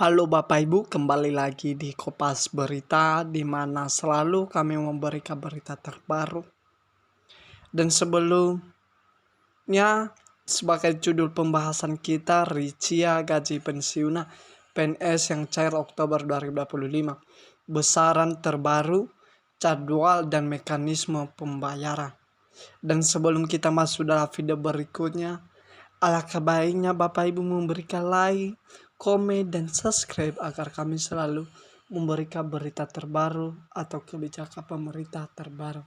Halo Bapak Ibu, kembali lagi di Kopas Berita, di mana selalu kami memberikan berita terbaru. Dan sebelumnya, sebagai judul pembahasan kita, Ricia Gaji Pensiun PNS yang cair Oktober 2025, besaran terbaru, jadwal dan mekanisme pembayaran. Dan sebelum kita masuk dalam video berikutnya, alangkah baiknya Bapak Ibu memberikan like, komen, dan subscribe agar kami selalu memberikan berita terbaru atau kebijakan pemerintah terbaru.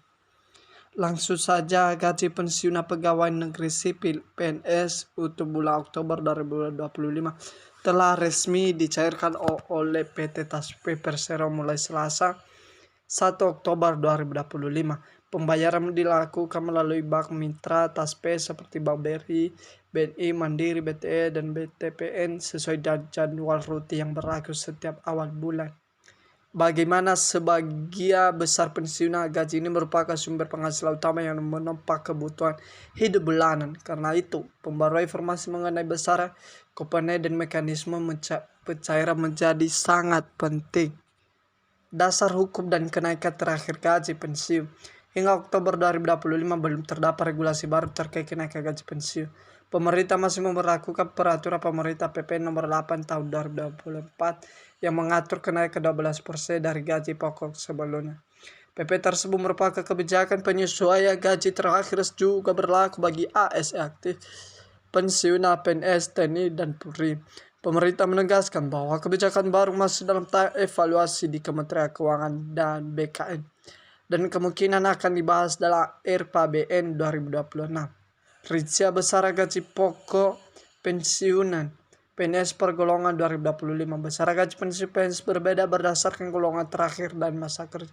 Langsung saja, gaji pensiun pegawai negeri sipil PNS untuk bulan Oktober 2025 telah resmi dicairkan oleh PT Taspe Persero mulai Selasa 1 Oktober 2025. Pembayaran dilakukan melalui bank mitra Taspe seperti Bank BRI, BNI, Mandiri, BTE, dan BTPN sesuai jadwal rutin yang berlaku setiap awal bulan. Bagaimana sebagian besar pensiunan, gaji ini merupakan sumber penghasilan utama yang menopang kebutuhan hidup bulanan. Karena itu, pembaruan informasi mengenai besaran, komponen, dan mekanisme pencairan menjadi sangat penting. Dasar hukum dan kenaikan terakhir gaji pensiun. Hingga Oktober 2025 belum terdapat regulasi baru terkait kenaikan gaji pensiun. Pemerintah masih memperlakukan peraturan pemerintah PP nomor 8 tahun 2024 yang mengatur kenaikan 12% dari gaji pokok sebelumnya. PP tersebut merupakan kebijakan penyesuaian gaji terakhir juga berlaku bagi ASN aktif, pensiunan PNS, TNI, dan Polri. Pemerintah menegaskan bahwa kebijakan baru masih dalam tahap evaluasi di Kementerian Keuangan dan BKN dan kemungkinan akan dibahas dalam RPBN 2026. Rincian besar gaji pokok pensiunan PNS per golongan 2025. Besar gaji pensiun PNS berbeda berdasarkan golongan terakhir dan masa kerja.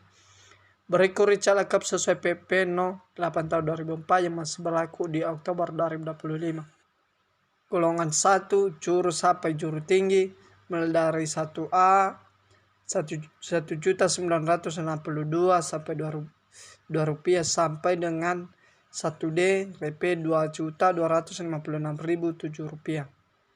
Berikut rincian lengkap sesuai PP No. 8 tahun 2004 yang masih berlaku di Oktober 2025. Golongan 1 juru sampai juru tinggi mulai dari 1A 1.962 sampai 2 rupiah sampai dengan 1D Rp 2.256.007 rupiah.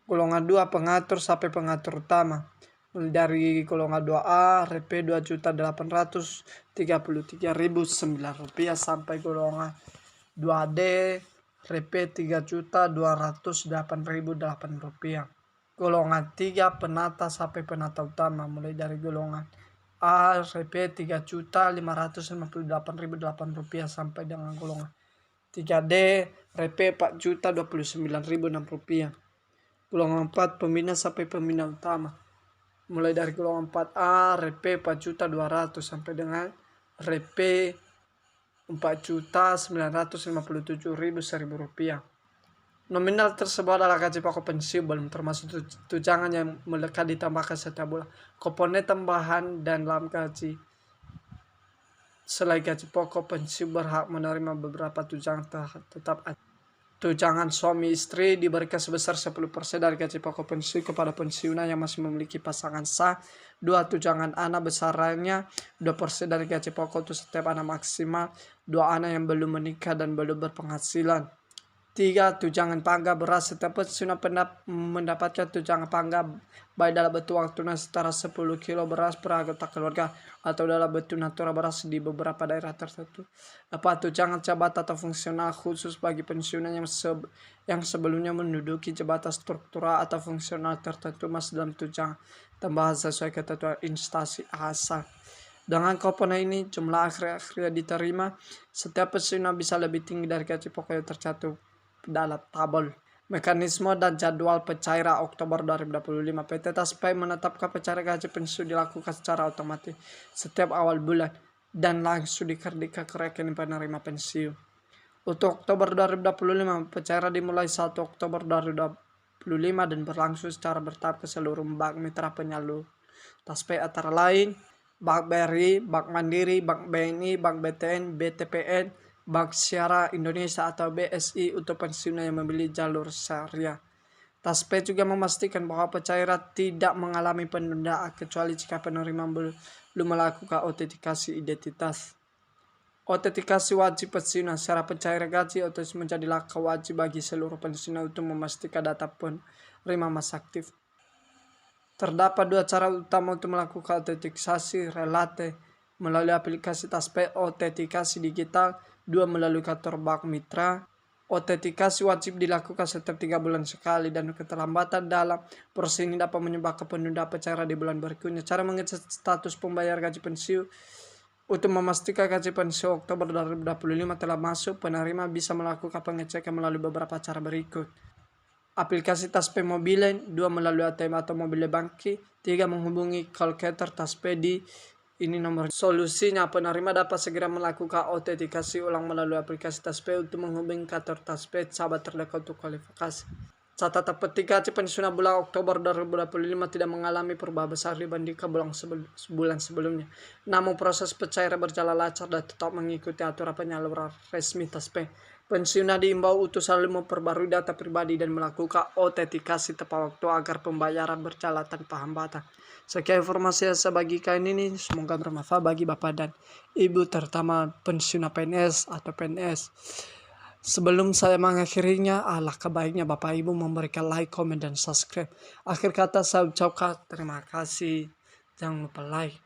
Golongan 2 pengatur sampai pengatur utama mulai dari golongan 2A Rp 2.833.009 rupiah sampai golongan 2D Rp 3.208.008 rupiah. Golongan 3 penata sampai penata utama mulai dari golongan A Rp 3.558.008 rupiah sampai dengan golongan 3D Rp 4.029.006 rupiah. Golongan 4 pembina sampai pembina utama mulai dari golongan 4A Rp 4.200.000 sampai dengan Rp 4.957.001 rupiah. Nominal tersebut adalah gaji pokok pensiun belum termasuk tunjangan yang melekat ditambahkan setiap bulan, komponen tambahan, dan dalam gaji. Selain gaji pokok pensiun berhak menerima beberapa tunjangan tetap. Tunjangan suami istri diberikan sebesar 10% dari gaji pokok pensiun kepada pensiunan yang masih memiliki pasangan sah. 2 tunjangan anak besarannya 2% dari gaji pokok untuk setiap anak maksimal 2 anak yang belum menikah dan belum berpenghasilan. 3. Tunjangan pangga beras. Setiap pensiunan mendapatkan tunjangan pangga baik dalam bentuk uang tunai setara 10 kilo beras per anggota keluarga atau dalam bentuk natural beras di beberapa daerah tertentu. 4. Tunjangan jabatan atau fungsional khusus bagi pensiunan yang sebelumnya menduduki jabatan struktural atau fungsional tertentu masih dalam tunjangan tambahan sesuai ketentuan instansi asal. Dengan komponen ini, jumlah akhir diterima setiap pensiunan bisa lebih tinggi dari gaji pokok yang tercantum dalam tabel. Mekanisme dan jadwal pencairan Oktober 2025. PT Taspe menetapkan pencairan gaji pensiun dilakukan secara otomatis setiap awal bulan dan langsung dikreditkan ke rekening penerima pensiun. Untuk Oktober 2025, pencairan dimulai 1 Oktober 2025 dan berlangsung secara bertahap ke seluruh bank mitra penyalur Taspe antara lain Bank BRI, Bank Mandiri, Bank BNI, Bank BTN, BTPN, Bank Syariah Indonesia atau BSI untuk pensiunan yang memilih jalur syariah. Taspe juga memastikan bahwa pencairan tidak mengalami penundaan kecuali jika penerima belum melakukan autentikasi identitas. Autentikasi wajib pensiunan. Secara pencairan gaji otomatis menjadi langkah wajib bagi seluruh pensiunan untuk memastikan data penerima masih aktif. Terdapat dua cara utama untuk melakukan autentikasi relate, melalui aplikasi Taspe autentikasi digital, dua melalui kantor bank mitra. Autentikasi wajib dilakukan setiap 3 bulan sekali dan keterlambatan dalam proses ini dapat menyebabkan penundaan pencairan di bulan berikutnya. Cara mengecek status pembayar gaji pensiun. Untuk memastikan gaji pensiun Oktober 2025 telah masuk, penerima bisa melakukan pengecekan melalui beberapa cara berikut. Aplikasi Taspe Mobile, 2 melalui ATM atau mobile banking, 3 menghubungi call center Taspe di ini nomor. Solusinya, penerima dapat segera melakukan autentikasi ulang melalui aplikasi Taspe untuk menghubungi kantor Taspe sahabat terdekat untuk kualifikasi. Catatan penting, gaji pensiun bulan Oktober 2025 tidak mengalami perubahan besar dibandingkan bulan sebelumnya. Namun proses pencairan berjalan lancar dan tetap mengikuti aturan penyaluran resmi Taspe. Pensiunan diimbau untuk selalu memperbarui data pribadi dan melakukan autentikasi tepat waktu agar pembayaran berjalan tanpa hambatan. Sekian informasi yang saya bagikan ini, semoga bermanfaat bagi Bapak dan Ibu, terutama pensiunan PNS atau PNS. Sebelum saya mengakhirinya, alangkah baiknya Bapak Ibu memberikan like, komen, dan subscribe. Akhir kata saya ucapkan terima kasih. Jangan lupa like,